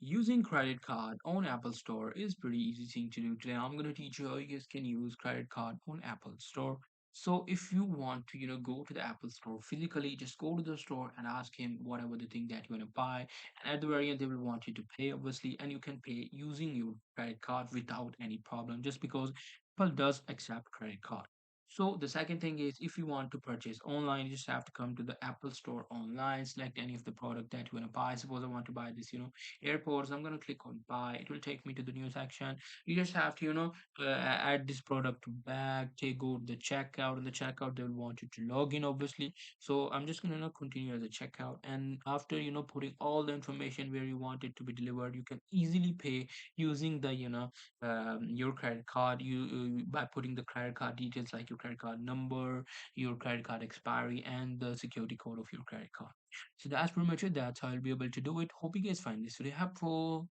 Using credit card on Apple Store is pretty easy thing to do. Today I'm going to teach you how you guys can use credit card on Apple Store. So if you want to, go to the Apple Store physically, just go to the store and ask him whatever the thing that you want to buy. And at the very end, they will want you to pay, obviously, and you can pay using your credit card without any problem, just because Apple does accept credit card. So the second thing is, if you want to purchase online, you just have to come to the Apple Store online, select any of the product that you want to buy. Suppose I want to buy this, AirPods. I'm going to click on buy. It will take me to the new section. You just have to add this product to bag, take go to the checkout. In the checkout they will want you to log in, obviously. So I'm just going to continue as a checkout, and after putting all the information where you want it to be delivered, you can easily pay using the your credit card. You by putting the credit card details like your credit card number, your credit card expiry, and the security code of your credit card. So that's pretty much it. That's how I'll be able to do it. Hope you guys find this video helpful.